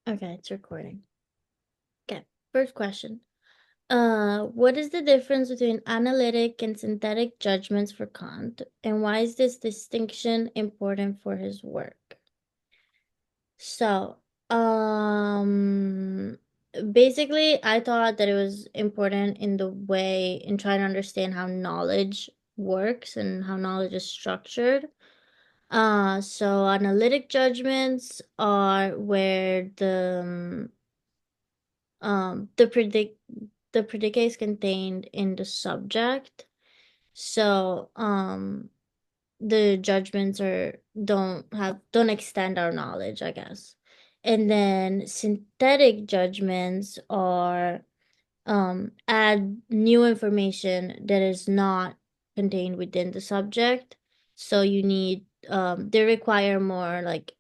Okay, it's recording. Okay, first question. What is the difference between analytic and synthetic judgments for Kant, and why is this distinction important for his work? So, um, basically, I thought that it was important in the way in trying to understand how knowledge works and how knowledge is structured. So analytic judgments are where the predicate is contained in the subject. So the judgments are don't extend our knowledge, I guess. And then synthetic judgments are add new information that is not contained within the subject. So you need they require more like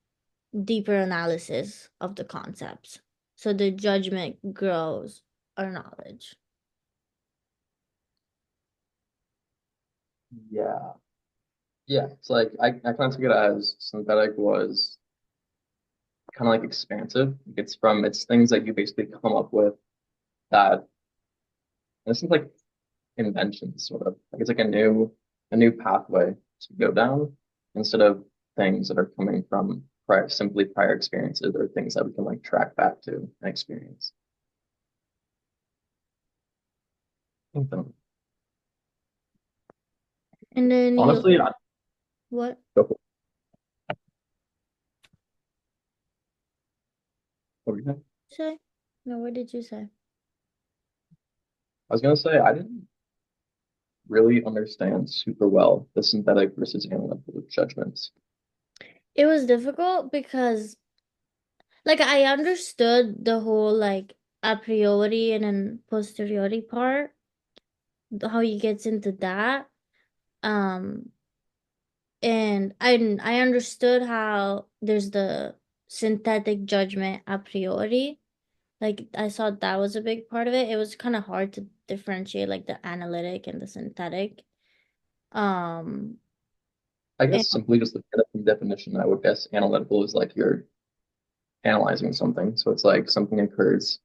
deeper analysis of the concepts. So the judgment grows our knowledge. Yeah. Yeah. It's like I kind of took it as synthetic was kind of like expansive. It's things that you basically come up with that and it seems like inventions sort of. Like it's like a new pathway to go down instead of things that are coming from prior experiences or things that we can like track back to and experience. Mhm. And then you Honestly, I what go for what were you saying? say? No, what did you say? I was gonna say I didn't really understand super well the synthetic versus analytical judgments. It was difficult because like I understood the whole like a priori and then posteriori part, how he gets into that. Um and I understood how there's the synthetic judgment a priori. Like I saw that was a big part of it. It was kind of hard to differentiate like the analytic and the synthetic. Um I and guess simply just looking at it from definition, I would guess analytical is like you're analyzing something. So it's like something occurs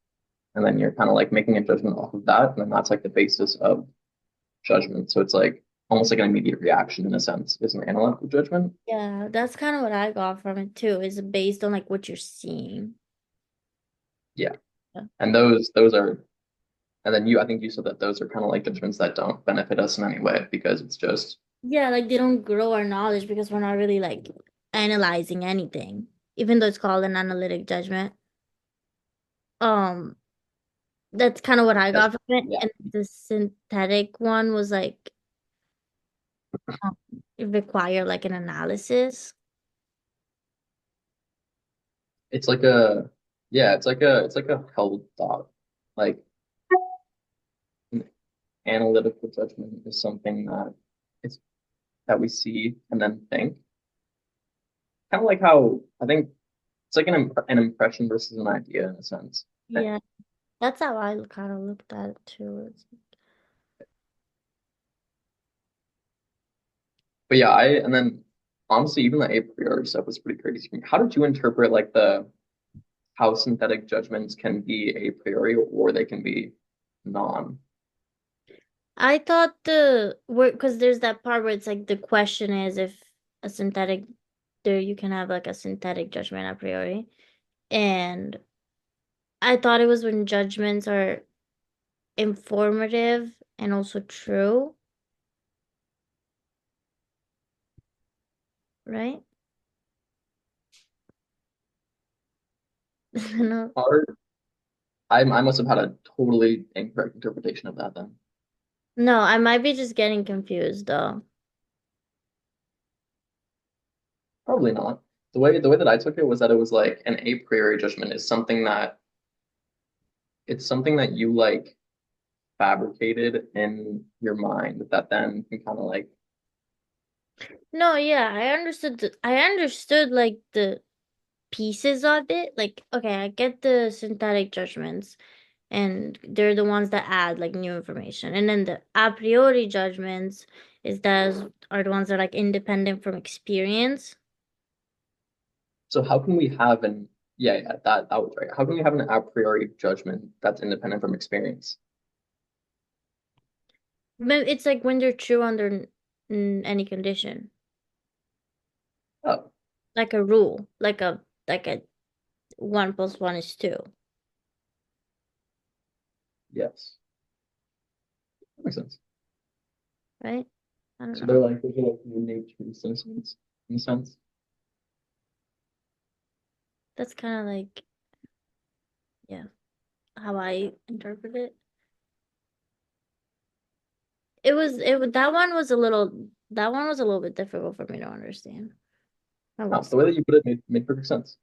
and then you're kind of like making a judgment off of that, and then that's like the basis of judgment. So it's like almost like an immediate reaction in a sense is an analytical judgment. yeah, that's kind of what I got from it too, is based on like what you're seeing. Yeah. Yeah. And those are and then I think you said that those are kind of like judgments that don't benefit us in any way because it's just Yeah, like they don't grow our knowledge because we're not really like analyzing anything, even though it's called an analytic judgment. Um, that's kind of what I as got from it. yeah. And the synthetic one was like um, it required like an analysis. It's like a yeah, it's like a held thought. Like an analytical judgment is something that it's that we see and then think. Kind of like how I think it's like an impression versus an idea in a sense. Yeah, that's how I kind of looked at it too. But yeah, and then honestly, even the a priori stuff was pretty crazy to me. How did you interpret like the how synthetic judgments can be a priori or they can be non? I thought the word because there's that part where it's like the question is if a synthetic there you can have like a synthetic judgment a priori. And I thought it was when judgments are informative and also true, right? No, Or I must have had a totally incorrect interpretation of that then. no, I might be just getting confused though. Probably not. The way that I took it was that it was like an a priori judgment is something that it's something that you like fabricated in your mind that then can kind of like No, yeah, I understood like the pieces of it. Like, okay, I get the synthetic judgments and they're the ones that add like new information. And then the a priori judgments is those are the ones that are like independent from experience. so how can we have an yeah, that was right. How can we have an a priori judgment that's independent from experience? But it's like when they're true under any condition, Oh, like a rule, like a 1 + 1 is 2, yes, that makes sense. right? I don't So know. those are like unique truths in a sense. That's kind of like, yeah, how I interpret it. That one was a little bit difficult for me to understand. I will Oh, the say. way that you put it made perfect sense.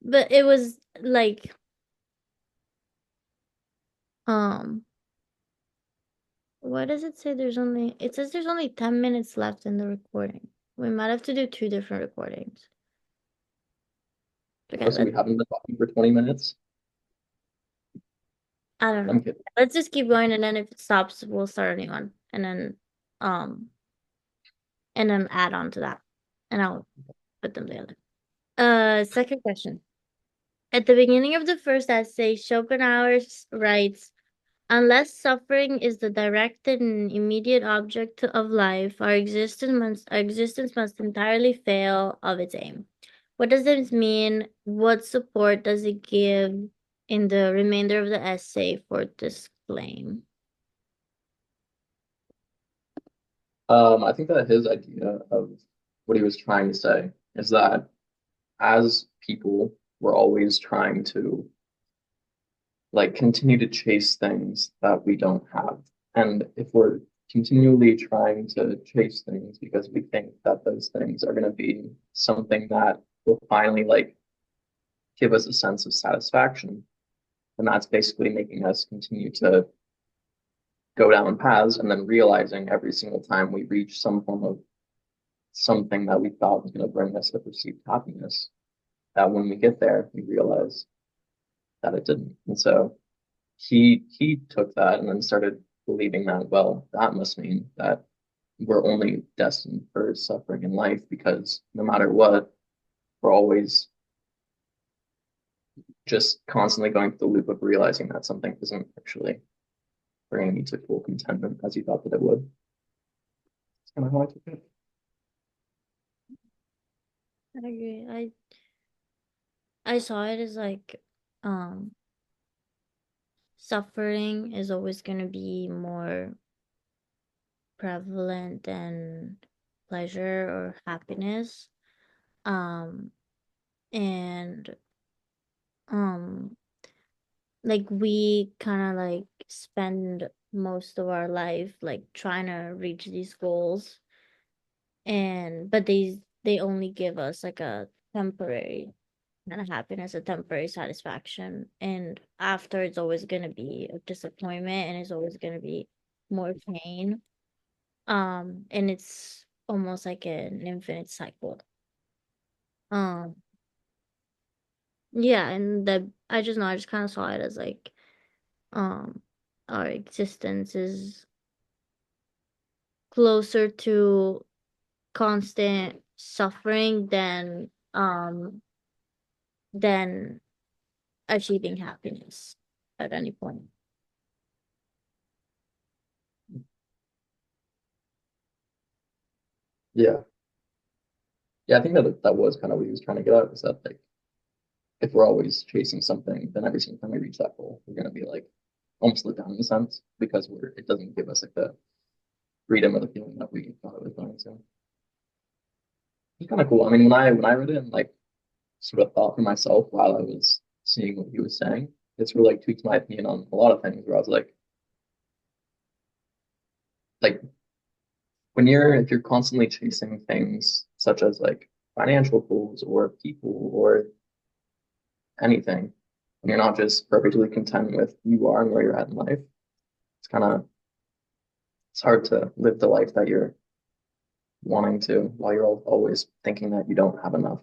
But it was like, um, what does it say? It says there's only 10 minutes left in the recording. We might have to do two different recordings. Okay, Oh, so we haven't been talking for 20 minutes. I don't know. I'm kidding. Let's just keep going, and then if it stops, we'll start a new one, um, and then add on to that, and I'll put them together. Second question. At the beginning of the first essay, Schopenhauer writes, unless suffering is the direct and immediate object of life, our existence must entirely fail of its aim. What does this mean? What support does it give in the remainder of the essay for this claim? I think that his idea of what he was trying to say is that as people, we're always trying to like continue to chase things that we don't have. And if we're continually trying to chase things because we think that those things are going to be something that will finally like give us a sense of satisfaction, then that's basically making us continue to go down paths and then realizing every single time we reach some form of something that we thought was going to bring us a perceived happiness, that when we get there, we realize that it didn't. And so he took that and then started believing that, well, that must mean that we're only destined for suffering in life because no matter what, we're always just constantly going through the loop of realizing that something isn't actually bringing me to full contentment as you thought that it would. It's kind of how I took it. I agree. I saw it as like, um, suffering is always gonna be more prevalent than pleasure or happiness. Um, and um, like we kind of like spend most of our life like trying to reach these goals, and but they only give us like a temporary kind of happiness, a temporary satisfaction, and after it's always gonna be a disappointment, and it's always gonna be more pain. And it's almost like an infinite cycle. Um, yeah, and the I just know I just kind of saw it as like, um, our existence is closer to constant suffering than achieving happiness at any point. Yeah. Yeah, I think that that was kind of what he was trying to get at, is that like if we're always chasing something, then every single time we reach that goal, we're gonna be like almost let down in a sense because we're it doesn't give us like the freedom or the feeling that we thought it was going to. It's kind of cool. I mean, when I read it and like sort of thought for myself while I was seeing what he was saying, it sort of like tweaked my opinion on a lot of things where I was like when you're if you're constantly chasing things such as like financial goals or people or anything, and you're not just perfectly content with who you are and where you're at in life, it's kind of it's hard to live the life that you're wanting to while you're always thinking that you don't have enough.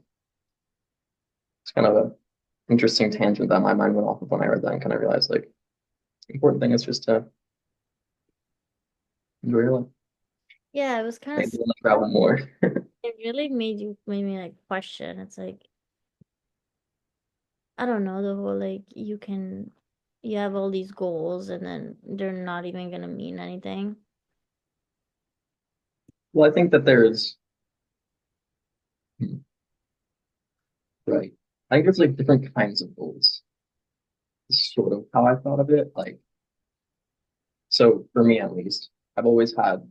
It's kind of a interesting tangent that my mind went off of when I read that and kind of realized like the important thing is just to enjoy your life. Yeah, it was kind Maybe of want to travel more. it really made me like question. It's like I don't know, the whole like you have all these goals and then they're not even gonna mean anything. Well, I think that there's right. I think there's like different kinds of goals. Is sort of how I thought of it. Like, so for me at least, I've always had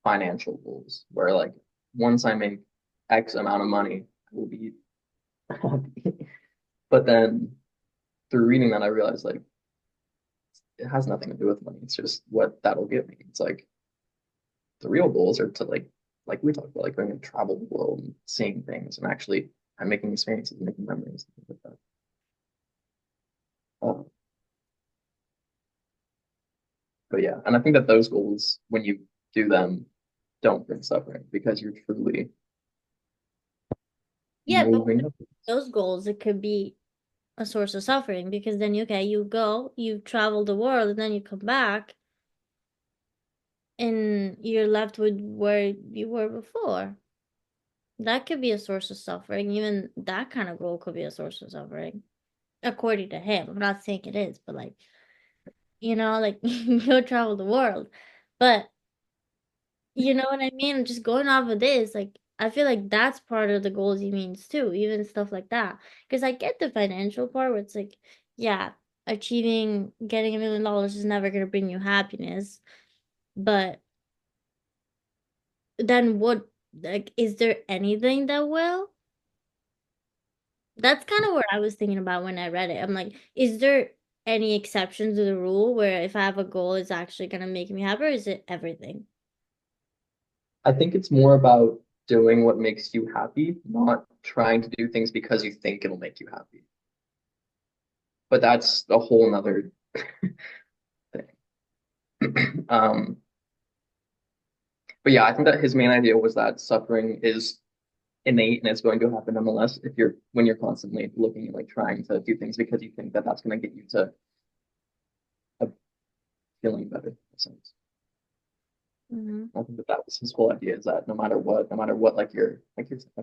financial goals where like once I make X amount of money, I will be happy. But then through reading that, I realized like it has nothing to do with money. It's just what that'll give me. It's like the real goals are to like we talked about, like going to travel the world and seeing things and actually I'm making experiences, making memories, and things like that. Um, but yeah, and I think that those goals, when you do them, don't bring suffering because you're truly Yeah, but moving up. those goals, it could be a source of suffering because then okay, you go, you travel the world, and then you come back and you're left with where you were before. That could be a source of suffering. Even that kind of goal could be a source of suffering, according to him. I'm not saying it is, but like, like you'll travel the world. But you know what I mean? Just going off of this, like, I feel like that's part of the goals he means too, even stuff like that. Because I get the financial part where it's like, yeah, getting $1 million is never going to bring you happiness. But then what, like, is there anything that will? That's kind of what I was thinking about when I read it. I'm like, is there any exception to the rule where if I have a goal, it's actually going to make me happy, or is it everything? I think it's more about doing what makes you happy, not trying to do things because you think it'll make you happy. But that's a whole nother thing. But yeah, I think that his main idea was that suffering is innate and it's going to happen nonetheless if you're when you're constantly looking at like trying to do things because you think that that's going to get you to a feeling better in a sense. Hmm. I think that that was his whole idea is that no matter what, like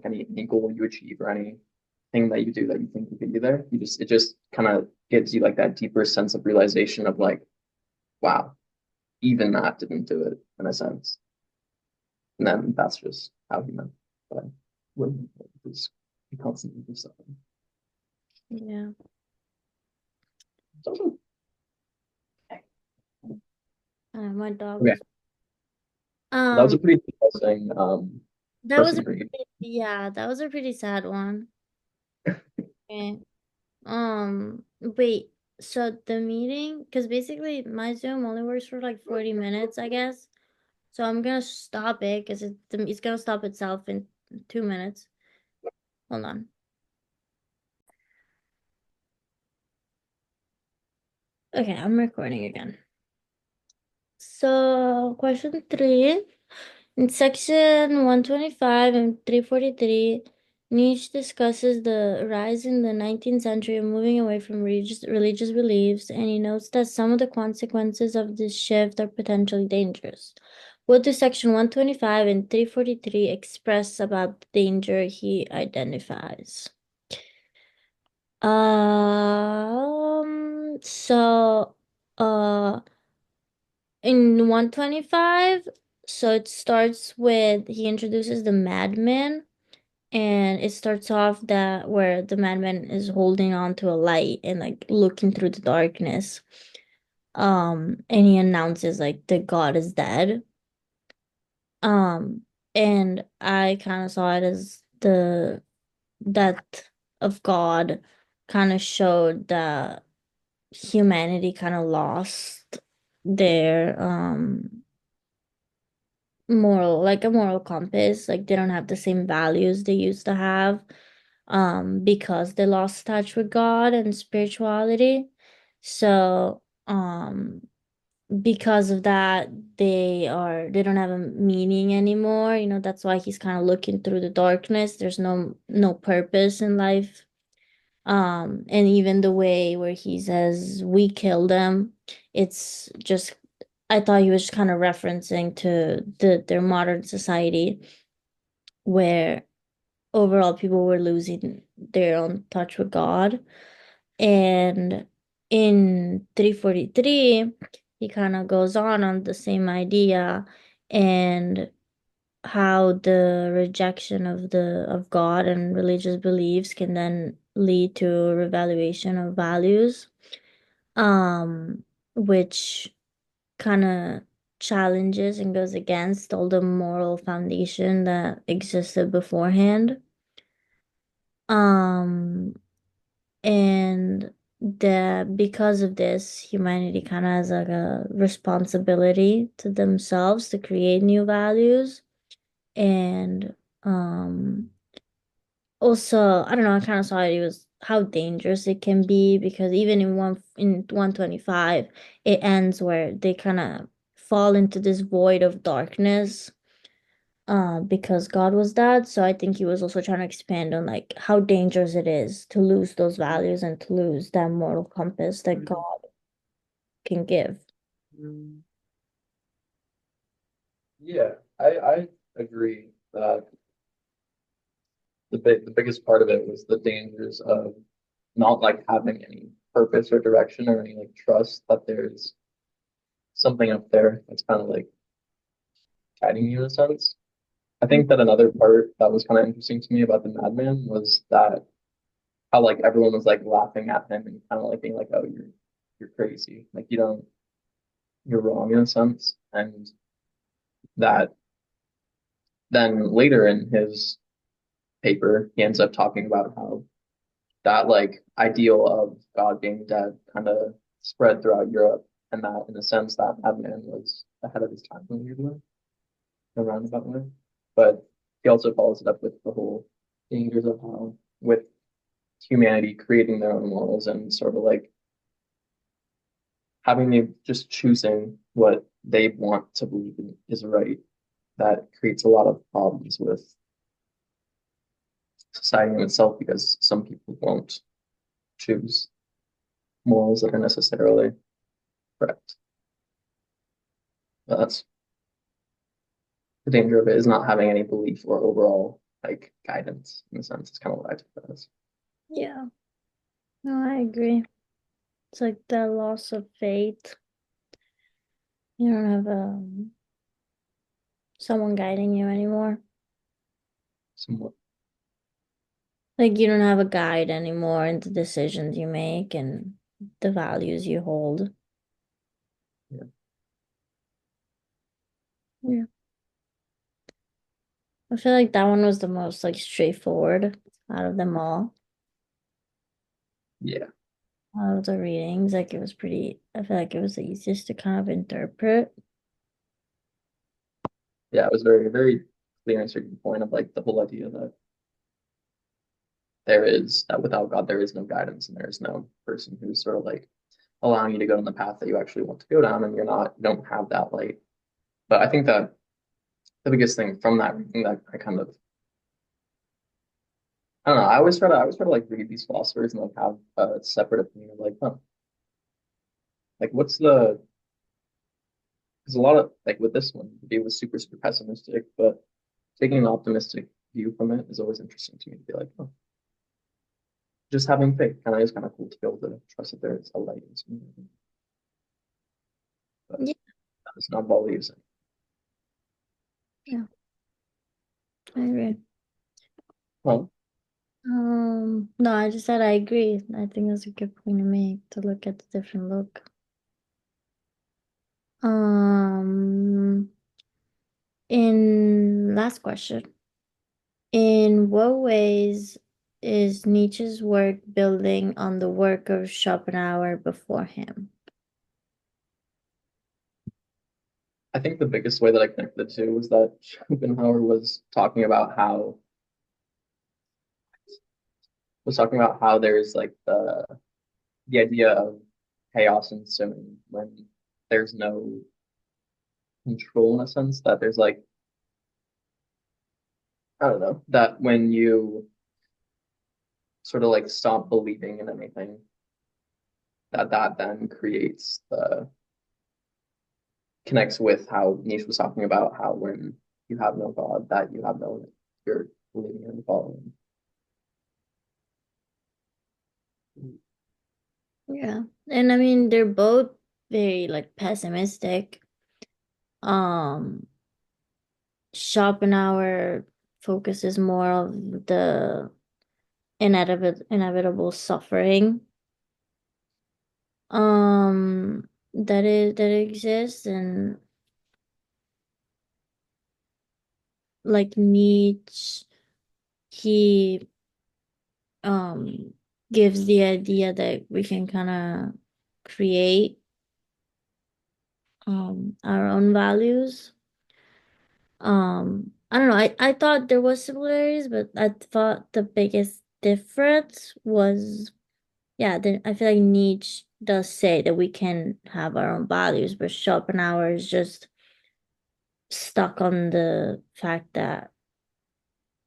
any goal you achieve or anything that you do that you think will get you there, it just kind of gives you like that deeper sense of realization of like, wow, even that didn't do it in a sense. And then that's just how he meant. But when was constantly do something. Yeah. So, My dog okay, was. that was Um, a pretty depressing that was person a to read. yeah, that was a pretty sad one. Okay. Wait. So the meeting, because basically my Zoom only works for like 40 minutes, I guess. So I'm gonna stop it because it's gonna stop itself in 2 minutes. Hold on. Okay, I'm recording again. So question 3. In section 125 and 343, Nietzsche discusses the rise in the 19th century of moving away from religious beliefs, and he notes that some of the consequences of this shift are potentially dangerous. What do section 125 and 343 express about the danger he identifies? So, uh, in 125, so it starts with he introduces the madman, and it starts off that where the madman is holding on to a light and like looking through the darkness. And he announces like the god is dead. Um, and I kind of saw it as the death of God kind of showed that humanity kind of lost their like a moral compass, like they don't have the same values they used to have because they lost touch with God and spirituality. So because of that, they don't have a meaning anymore. That's why he's kind of looking through the darkness. There's no purpose in life. And even the way where he says we kill them, it's just I thought he was kind of referencing to their modern society where overall people were losing their own touch with God. And in 343, he kind of goes on the same idea and how the rejection of the of God and religious beliefs can then lead to a revaluation of values, um, which kind of challenges and goes against all the moral foundation that existed beforehand. Um, and that because of this, humanity kind of has like a responsibility to themselves to create new values. And also, I don't know, I kind of saw it was how dangerous it can be because even in 125, it ends where they kind of fall into this void of darkness because God was that. So I think he was also trying to expand on like how dangerous it is to lose those values and to lose that moral compass that God can give. Yeah, I agree that the biggest part of it was the dangers of not like having any purpose or direction or any like trust that there's something up there that's kind of like guiding you in a sense. I think that another part that was kind of interesting to me about the madman was that how like everyone was like laughing at him and kind of like being like, "Oh, you're crazy. Like you're wrong in a sense." And that then later in his paper, he ends up talking about how that like ideal of God being dead kind of spread throughout Europe, and that in a sense that madman was ahead of his time in a weird way, in a roundabout way. But he also follows it up with the whole dangers of how with humanity creating their own morals and sort of like having the just choosing what they want to believe in is right, that creates a lot of problems with society in itself because some people won't choose morals that are necessarily correct. But that's the danger of it is not having any belief or overall like guidance in a sense. It's kind of what I took that as. Yeah, no, I agree. It's like the loss of faith. You don't have someone guiding you anymore. Somewhat. Like you don't have a guide anymore in the decisions you make and the values you hold. Yeah. Yeah. I feel like that one was the most like straightforward out of them all. Yeah. Out of the readings, like it was pretty, I feel like it was the easiest to kind of interpret. Yeah. It was very, very clear and certain point of like the whole idea that there is that without God there is no guidance and there is no person who's sort of like allowing you to go down the path that you actually want to go down and you don't have that light. But I think that the biggest thing from that reading that I kind of I don't know, I always try to like read these philosophers and like have a separate opinion of like, huh, like what's the because a lot of like with this one, the view was super, super pessimistic, but taking an optimistic view from it is always interesting to me to be like, oh, just having faith kind of is kind of cool to be able to trust that there's a light in something, but Yeah, it's not all using. yeah, I agree. Well, No, I just said I agree. I think that's a good point to make to look at the different look. Um, in last question, in what ways is Nietzsche's work building on the work of Schopenhauer before him? I think the biggest way that I connected the two was that Schopenhauer was talking about how there's like the idea of chaos ensuing when there's no control in a sense that there's like I don't know that when you sort of like stop believing in anything that then creates the connects with how Nietzsche was talking about how when you have no God that you have no you're believing and following. Yeah. And I mean, they're both very like pessimistic. Um, Schopenhauer focuses more of the inevitable suffering that exists, and like Nietzsche, he um gives the idea that we can kind of create our own values. I don't know. I thought there was similarities, but I thought the biggest difference was, yeah, I feel like Nietzsche does say that we can have our own values, but Schopenhauer is just stuck on the fact that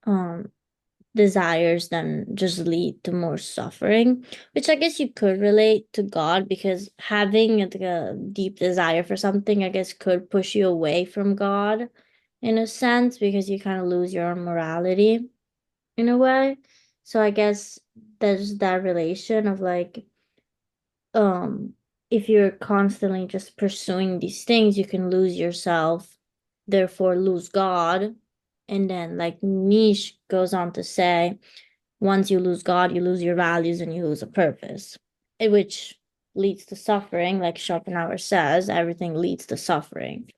um desires then just lead to more suffering, which I guess you could relate to God, because having like a deep desire for something, I guess, could push you away from God in a sense, because you kind of lose your own morality in a way. So I guess there's that relation of like, um, if you're constantly just pursuing these things, you can lose yourself, therefore lose God. And then, like Nietzsche goes on to say, once you lose God, you lose your values and you lose a purpose, which leads to suffering. Like Schopenhauer says, everything leads to suffering.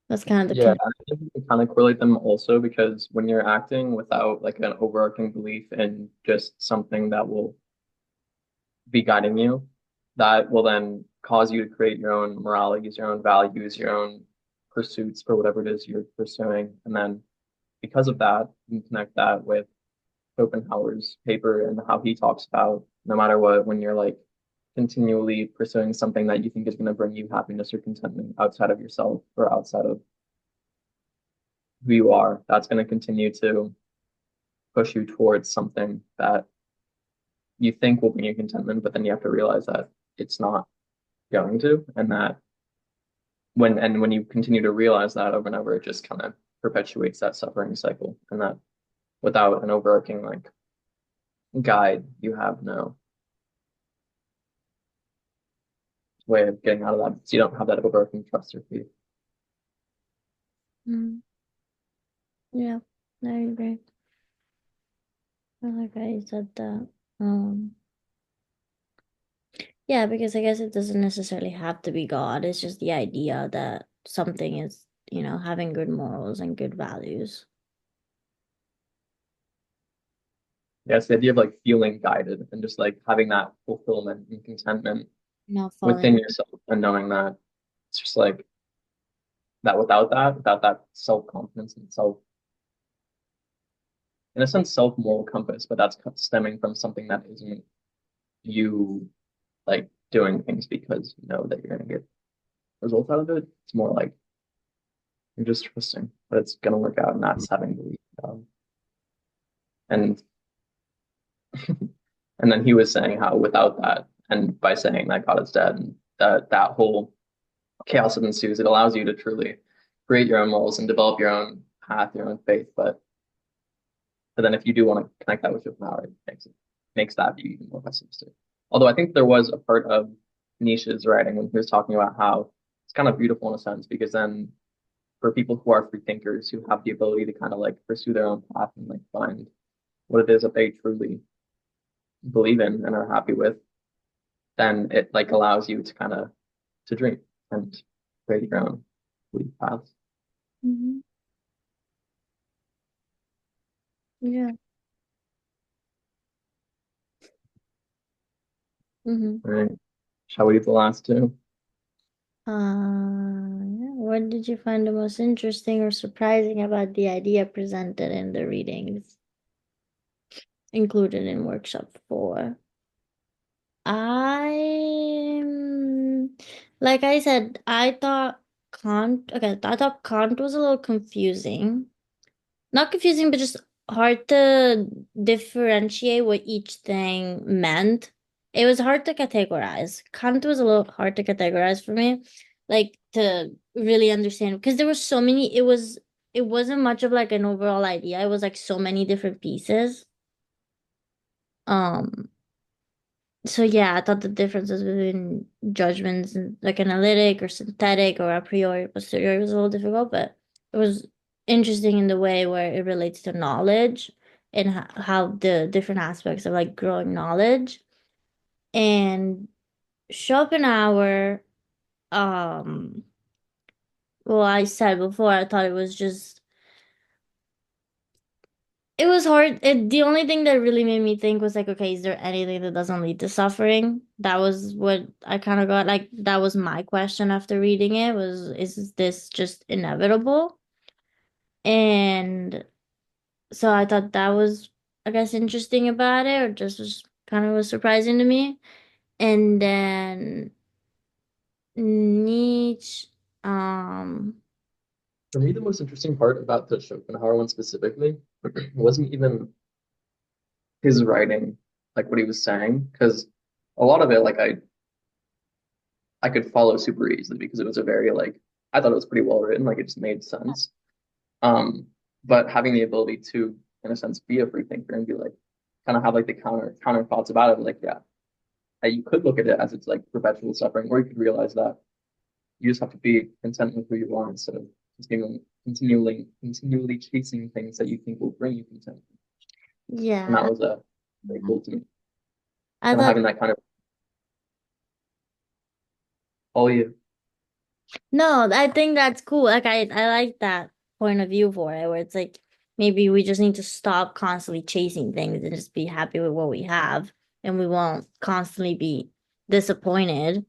That's kind of the Yeah, con. I think you can kind of correlate them also because when you're acting without like an overarching belief in just something that will be guiding you, that will then cause you to create your own moralities, your own values, your own pursuits for whatever it is you're pursuing. And then because of that, you can connect that with Schopenhauer's paper and how he talks about no matter what, when you're like continually pursuing something that you think is going to bring you happiness or contentment outside of yourself or outside of who you are, that's going to continue to push you towards something that you think will bring you contentment, but then you have to realize that it's not going to, and that when you continue to realize that over and over, it just kind of perpetuates that suffering cycle, and that without an overarching like guide, you have no way of getting out of that. So you don't have that overarching trust or faith. Mm, yeah, I agree. I like how you said that. Yeah, because I guess it doesn't necessarily have to be God. It's just the idea that something is, having good morals and good values. Yeah, it's the idea of like feeling guided and just like having that fulfillment and contentment Not within falling. yourself and knowing that it's just like that without that self-confidence and self, in a sense, self-moral compass, but that's stemming from something that isn't you like doing things because you know that you're gonna get results out of it. It's more like you're just trusting that it's gonna work out, and that's having belief. And and then he was saying how without that, and by saying that God is dead, and that whole chaos that ensues, it allows you to truly create your own morals and develop your own path, your own faith. But then if you do want to connect that with your power, it makes that view even more pessimistic. Although I think there was a part of Nietzsche's writing when he was talking about how it's kind of beautiful in a sense because then for people who are free thinkers who have the ability to kind of like pursue their own path and like find what it is that they truly believe in and are happy with, then it like allows you to kind of to dream and create your own belief paths. Hmm. Yeah. Hmm. All right. Shall we do the last two? Yeah. What did you find the most interesting or surprising about the idea presented in the readings included in workshop 4? I like I said, I thought Kant was a little confusing. Not confusing, but just hard to differentiate what each thing meant. It was hard to categorize. Kant was a little hard to categorize for me. like to really understand because there were so many. It wasn't much of like an overall idea. It was like so many different pieces. Um, so yeah, I thought the differences between judgments and like analytic or synthetic or a priori, posteriori was a little difficult, but it was interesting in the way where it relates to knowledge and how the different aspects of like growing knowledge. And Schopenhauer, um, well, I said before, I thought it was just it was hard. The only thing that really made me think was like, okay, is there anything that doesn't lead to suffering? That was what I kind of got like that was my question after reading it was, is this just inevitable? And so I thought that was, I guess, interesting about it, or just was kind of was surprising to me. And then Nietzsche, um, For me, the most interesting part about the Schopenhauer one specifically wasn't even his writing, like what he was saying, because a lot of it, like I could follow super easily because it was a very like I thought it was pretty well written, like it just made sense. Um, but having the ability to, in a sense, be a free thinker and be like, kind of have like the counter thoughts about it, like yeah, you could look at it as it's like perpetual suffering, or you could realize that you just have to be content with who you are instead of continually chasing things that you think will bring you contentment. And that yeah, was very cool to me. I Kind of thought having that kind of all you. no, I think that's cool. Like I like that point of view for it, where it's like maybe we just need to stop constantly chasing things and just be happy with what we have, and we won't constantly be disappointed,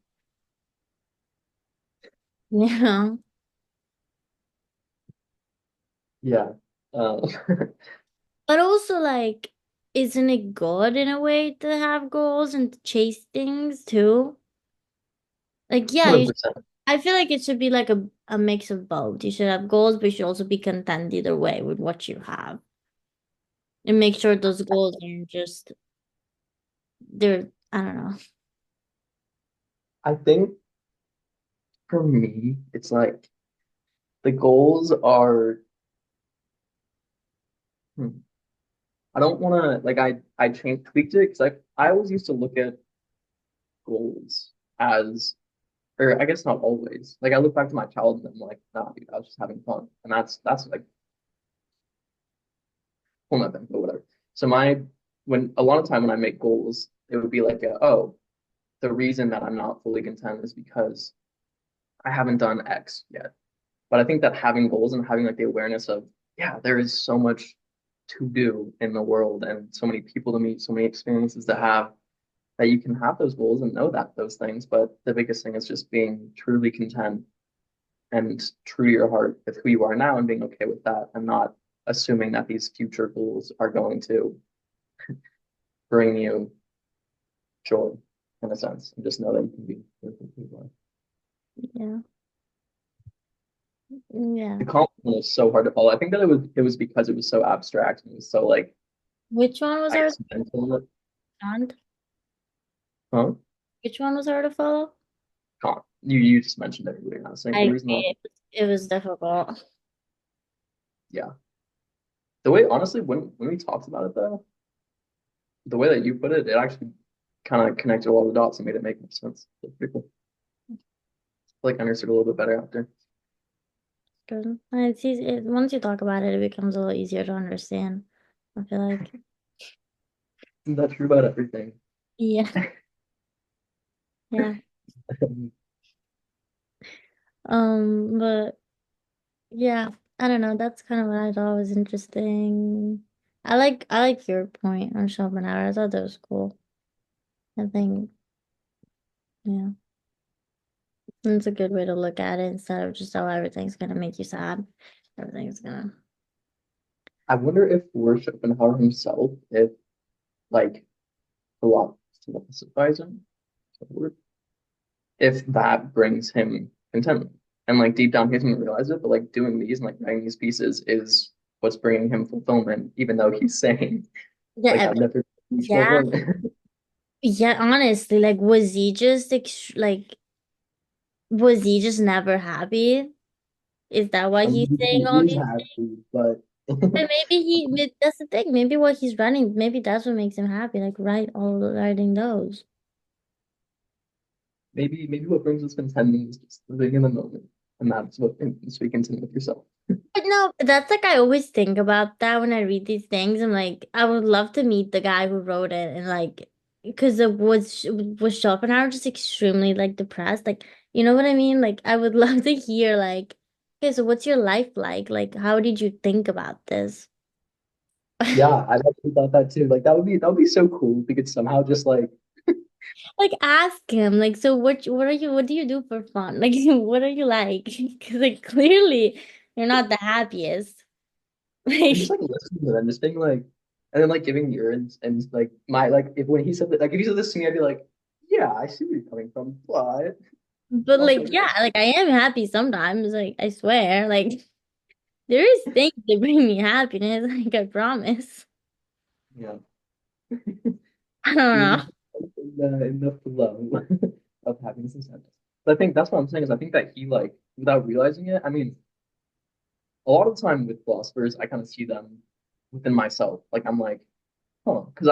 you know? Yeah. Uh, But also like, isn't it good in a way to have goals and to chase things too? Like, yeah, 100%. I feel like it should be like a mix of both. You should have goals, but you should also be content either way with what you have. And make sure those goals aren't just they're I don't know. I think for me, it's like the goals are. hmm, I don't want to like I changed tweaked it because I always used to look at goals as or I guess not always. Like I look back to my childhood and I'm like, nah, dude, I was just having fun, and that's like well, nothing, but whatever. So my when a lot of time when I make goals, it would be like, oh, the reason that I'm not fully content is because I haven't done X yet. But I think that having goals and having like the awareness of, yeah, there is so much to do in the world and so many people to meet, so many experiences to have that you can have those goals and know that those things. But the biggest thing is just being truly content and true to your heart with who you are now and being okay with that and not assuming that these future goals are going to bring you joy in a sense. And just know that you can be with who you are. Yeah. Yeah. The compliment was so hard to follow. I think that it was because it was so abstract and it was so like Which one was I hard guess mental. to Huh? Which one was hard to follow? You just mentioned everything. I was saying I the agree. reason why. It was difficult. Yeah. The way honestly when we talked about it though, the way that you put it, it actually kind of connected all the dots and made it make more sense. It's pretty cool. Like I understood a little bit better after. Good. It's easy. Once you talk about it, it becomes a little easier to understand. I feel like. Isn't that true about everything? Yeah. Yeah. But yeah, I don't know. That's kind of what I thought was interesting. I like your point on Schopenhauer. I thought that was cool. I think, yeah, it's a good way to look at it instead of just, oh, everything's gonna make you sad. Everything's gonna. I wonder if were Schopenhauer himself, if like philosophizing, if that brings him contentment. And like deep down, he doesn't realize it, but like doing these and like writing these pieces is what's bringing him fulfillment, even though he's saying, like, Yeah, I've never reached my yeah, point. yeah. Honestly, like, was he just like Was he just never happy? Is that why I he's mean, saying he all is these happy, but And maybe that's the thing. Maybe what he's running, maybe that's what makes him happy. Like writing those. maybe what brings us contentment is just living in the moment, and that's what makes you content with yourself. But no, that's like I always think about that when I read these things. I'm like, I would love to meet the guy who wrote it and like, because it was Schopenhauer just extremely like depressed. Like, you know what I mean? Like, I would love to hear like, okay, so what's your life like? Like, how did you think about this? Yeah, I actually thought that too. Like that would be so cool if we could somehow just like Like ask him, like, so what do you do for fun? Like what are you like? Because like clearly you're not the happiest. and just Like like listening to them, just being like, and then like giving yours and like my like if when he said that like if he said this to me, I'd be like, yeah, I see where you're coming from, but but like also yeah, like I am happy sometimes, like I swear. Like there is things that bring me happiness, like I promise. yeah, I don't you're know. just in the flow of having some sadness. But I think that's what I'm saying is I think that he like without realizing it, I mean, a lot of the time with philosophers, I kind of see them within myself. Like I'm like, huh, because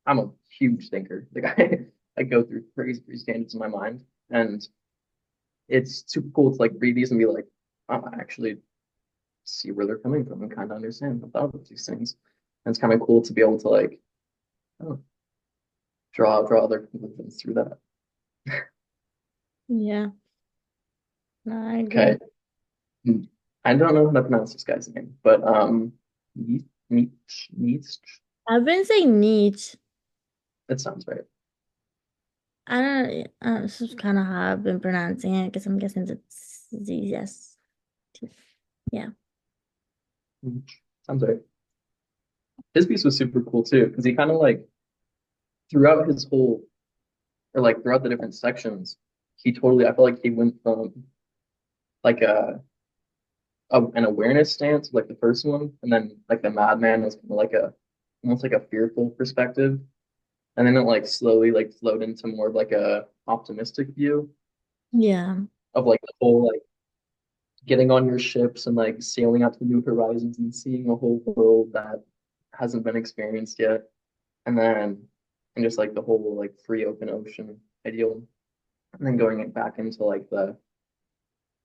I'm a huge thinker. Like I go through crazy standards in my mind, and it's super cool to like read these and be like, oh, I actually see where they're coming from and kind of understand about these things. And it's kind of cool to be able to like oh, draw other conclusions through that. Yeah, no, I Okay, agree. I don't know how to pronounce this guy's name, but Nietzsche. I've been saying neat. That sounds right. This is kind of how I've been pronouncing it because I'm guessing it's Z, yes. Yeah. Nietzsche. Sounds right. His piece was super cool too because he kind of like throughout his whole or like throughout the different sections, he totally I feel like he went from like an awareness stance, like the first one, and then like the madman was kind of like a almost like a fearful perspective, and then it like slowly like flowed into more of like a optimistic view Yeah. of like the whole like getting on your ships and like sailing out to new horizons and seeing a whole world that hasn't been experienced yet, and then and just like the whole like free open ocean ideal, and then going it back into like the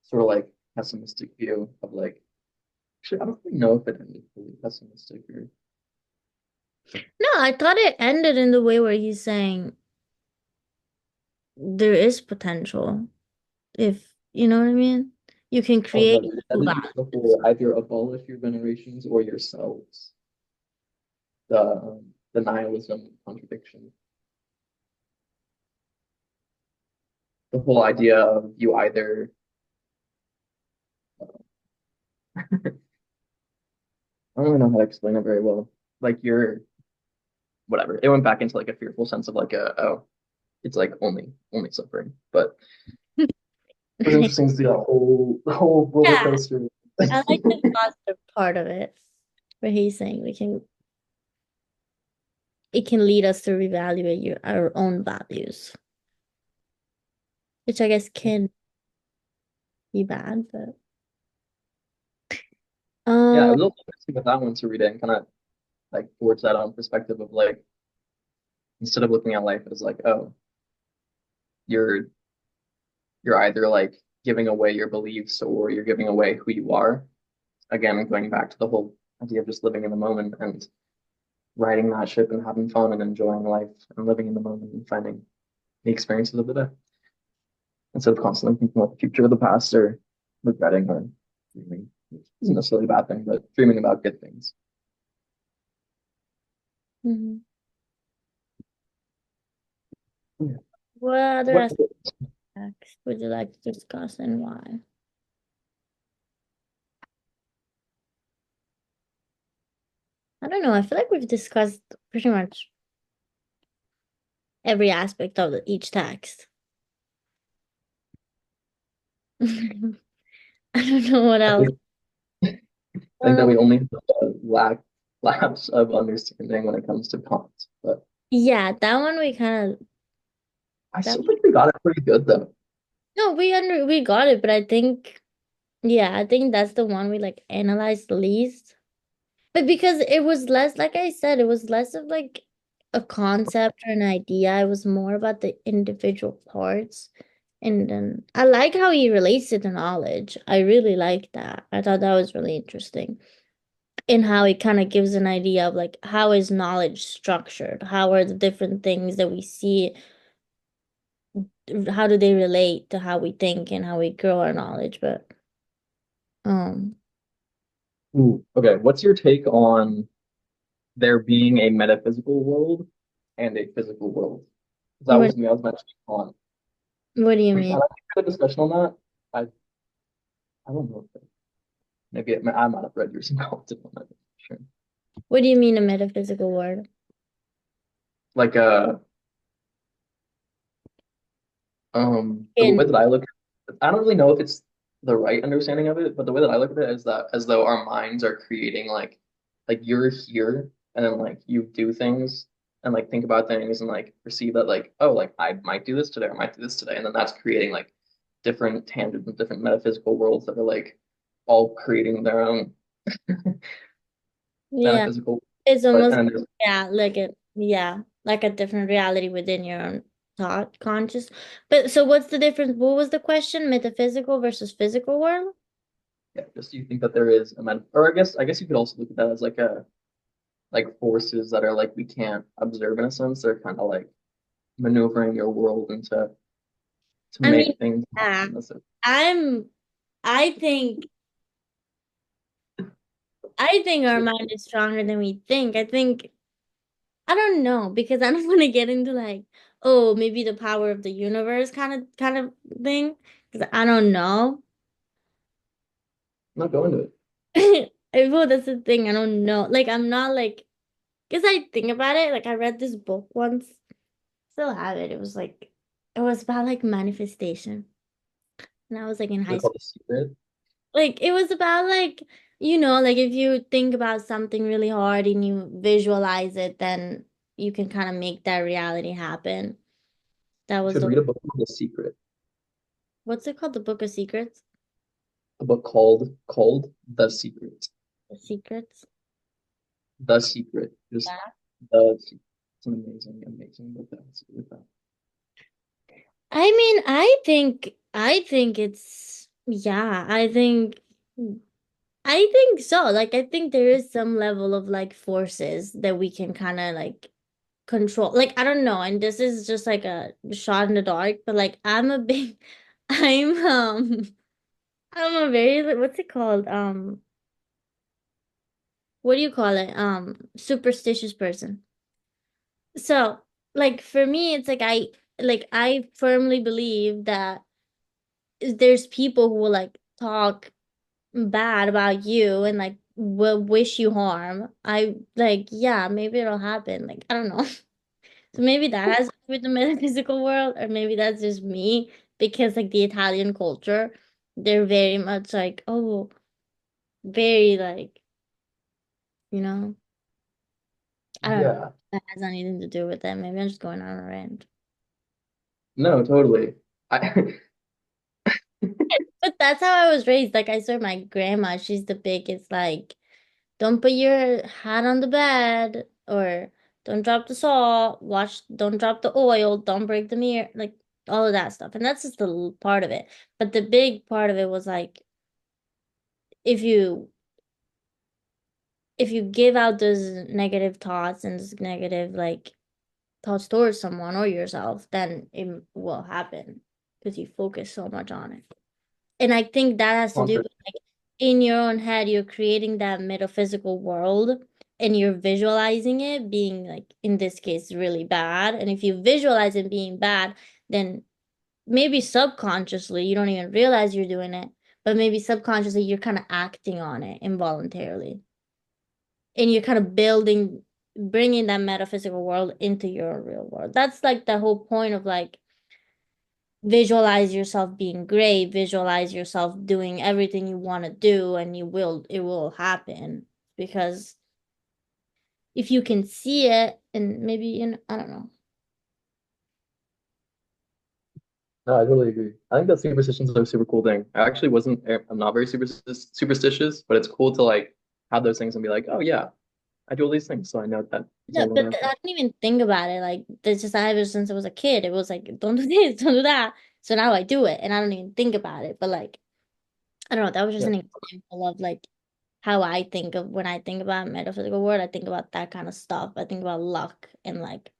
sort of like pessimistic view of like actually I don't really know if it ended fully pessimistic or No, I thought it ended in the way where he's saying there is potential. If you know what I mean, you can oh no, create that new is the values. whole either abolish your venerations or yourselves. The nihilism contradiction. The whole idea of you either I don't really know how to explain it very well. Like you're whatever. It went back into like a fearful sense of like a oh, it's like only suffering. But it was interesting to see the whole roller Yeah, coaster. I like the positive part of it, where he's saying it can lead us to reevaluate our own values, which I guess can be bad, but Yeah, it um, was also interesting with that one to read it and kind of like forge that on perspective of like instead of looking at life as like oh you're you're either like giving away your beliefs or you're giving away who you are. Again, going back to the whole idea of just living in the moment and riding that ship and having fun and enjoying life and living in the moment and finding the experiences of the day instead of constantly thinking about the future or the past or regretting or dreaming. Which isn't necessarily a bad thing, but dreaming about good things. mhm. Yeah. What other What aspects would you like to discuss and why? I don't know. I feel like we've discussed pretty much every aspect of each text. I don't know what I else. think I think that Um, we only have a lapse of understanding when it comes to cons, but yeah, that one we kind of I that still think we got it pretty good though. No, we got it, but I think yeah, I think that's the one we like analyzed the least. But because it was less, like I said, it was less of like a concept or an idea. It was more about the individual parts. And then I like how he relates it to knowledge. I really like that. I thought that was really interesting. And how it kind of gives an idea of like how is knowledge structured? How are the different things that we see, how do they relate to how we think and how we grow our knowledge? But um Ooh, okay. What's your take on there being a metaphysical world and a physical world? That what was me. I was mentioning on. what do you We mean? kind of had a discussion on that. I don't know. Maybe I might have read yours and commented on it. Sure. What do you mean a metaphysical word? Like the And way that I look, I don't really know if it's the right understanding of it, but the way that I look at it is that as though our minds are creating like you're here and then like you do things and like think about things and like perceive that like oh like I might do this today, I might do this today, and then that's creating like different tangents and different metaphysical worlds that are like all creating their own yeah, metaphysical. it's But almost and there's yeah, like a different reality within your own thought conscious. But so what's the difference? What was the question? Metaphysical versus physical world? yeah, just you think that there is a or I guess you could also look at that as like a like forces that are like we can't observe in a sense. They're kind of like maneuvering your world into to I mean, make things yeah, happen. That's it. I'm I think I think our So mind is stronger than we think. I think I don't know because I don't want to get into like, oh, maybe the power of the universe kind of thing. Because I don't know. I'm not going to it. Well, that's the thing. I don't know. Like, I'm not like, because I think about it. Like, I read this book once. Still have it. It was like, it was about like manifestation. And I was like in Is high it called school. The Secret? Like, it was about like, like if you think about something really hard and you visualize it, then you can kind of make that reality happen. That You was should the, read a book called The Secret. what's it called? The Book of Secrets? A book called The Secret. The Secrets? The Secret. Just Yeah. The Secret. It's an amazing book. That's with that. I mean, I think it's yeah, I think so. Like I think there is some level of like forces that we can kind of like control. Like I don't know, and this is just like a shot in the dark, but like I'm a big I'm I'm a very what's it called? What do you call it? Superstitious person. So, like for me it's like I firmly believe that there's people who will like talk bad about you and like will wish you harm. I like, yeah, maybe it'll happen. Like, I don't know. So maybe that has to do with the metaphysical world, or maybe that's just me because like the Italian culture, they're very much like, oh, very like, you know, I don't know. Yeah. That has anything to do with that. Maybe I'm just going on a rant. No, totally. I But that's how I was raised. Like I saw my grandma, she's the biggest like don't put your hat on the bed or don't drop the salt, don't drop the oil, don't break the mirror, like all of that stuff. And that's just the part of it. But the big part of it was like if you if you give out those negative thoughts and those negative like thoughts towards someone or yourself, then it will happen because you focus so much on it. And I think that has to do with concert. like in your own head, you're creating that metaphysical world and you're visualizing it being like in this case really bad. And if you visualize it being bad, then maybe subconsciously you don't even realize you're doing it, but maybe subconsciously you're kind of acting on it involuntarily. And you're kind of bringing that metaphysical world into your real world. That's like the whole point of like visualize yourself being great, visualize yourself doing everything you want to do, and it will happen. Because if you can see it, and maybe, I don't know. No, I totally agree. I think that superstitions are a super cool thing. I'm not very superstitious, but it's cool to like have those things and be like, oh yeah, I do all these things, so I know that it's No, all gonna but happen. I didn't even think about it. Like, this just I ever since I was a kid. It was like, don't do this, don't do that. So now I do it, and I don't even think about it. But like, I don't know. That was just Yeah. an example of like how I think of when I think about metaphysical world. I think about that kind of stuff. I think about luck and like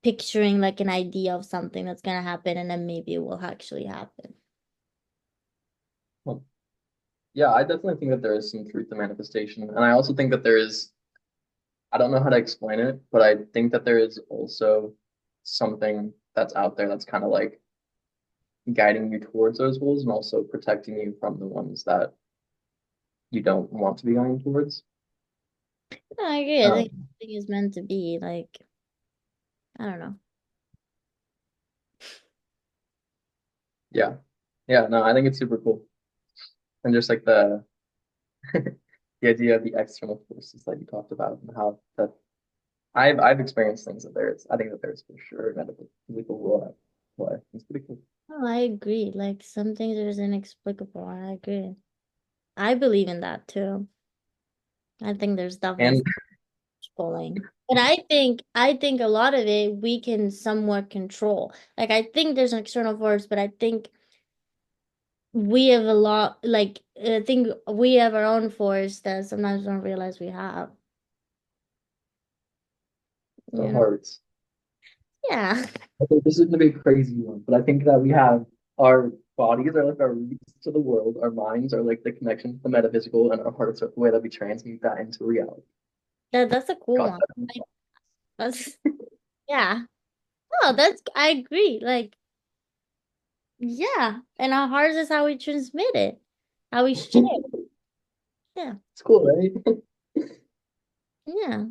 picturing like an idea of something that's gonna happen, and then maybe it will actually happen. Well, yeah, I definitely think that there is some truth to manifestation. And I also think that there is, I don't know how to explain it, but I think that there is also something that's out there that's kind of like guiding you towards those goals and also protecting you from the ones that you don't want to be going towards. No, I agree. I think Um, everything is meant to be like I don't know. yeah. Yeah, no, I think it's super cool. And just like the idea of the external forces that you talked about and how that I've experienced things that there's I think that there's for sure metaphysical role at play. It's pretty cool. Oh, I agree. Like some things are just inexplicable. I agree. I believe in that too. I think there's definitely And pulling. But I think a lot of it we can somewhat control. Like I think there's an external force, but I think we have a lot like I think we have our own force that sometimes we don't realize we have. our You know? hearts. Yeah. Okay, this is gonna be a crazy one, but I think that we have our bodies are like our roots to the world, our minds are like the connection to the metaphysical, and our hearts are the way that we transmute that into reality. That's a cool God, one. Like that's yeah. Oh, that's I agree. Like yeah. And our hearts is how we transmit it. How we share. Yeah. it's cool, right? Yeah.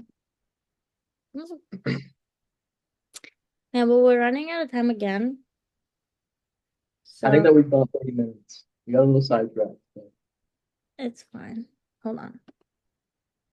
Yeah, but we're running out of time again. I think So that we've done 30 minutes. We got a little sidetracked. it's fine. Hold on.